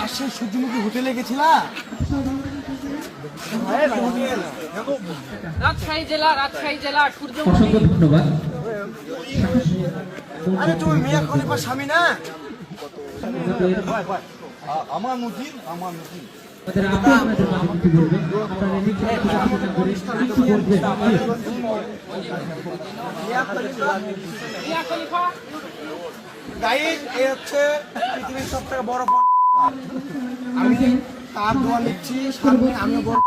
পাশের সূর্যমুখী হোটেলে গেছিলাম। রাজশাহী জেলা অসংখ্য ধন্যবাদ। আরে তুমি মিয়া খলিফার স্বামী না? আমার মুজি আমার মুজি আমাদের আপু আপনাদের মাঝে কিছু বলবেন, আপনারা নিচে আলোচনা করে কিছু বলবেন। গাইড এ হচ্ছে পৃথিবীর সব থেকে বড় আমি তার দোয়া নিচ্ছি, সামনে আমিও বড়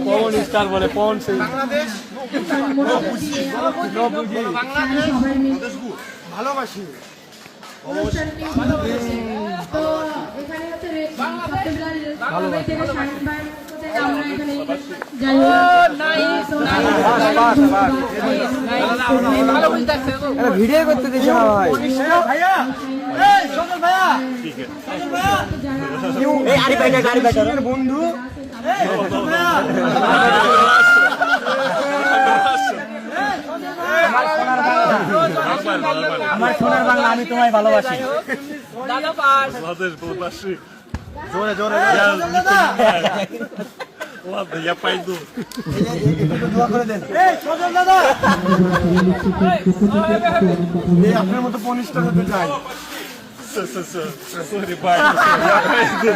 পবন স্টার বলে পবন সিং বাংলাদেশ ভালোবাসি। ভিডিও করতে দিচ্ছে না ভাই। ভাইয়া এই সজল ভাইয়া, সজল ভাইয়া এই আরি ভাইটা গাড়ি ভাইটার বন্ধু এই সজল ভাইয়া আমার সোনার বাংলা আমি তোমায় ভালোবাসি দাদা পাস বাংলাদেশ প্রবাসী জোরে জোরে ладно я пойду দোয়া করে দেন। এই সজল দাদা এই আপনার মতো পনিষ্টার হতে চাই। сори бай я пойду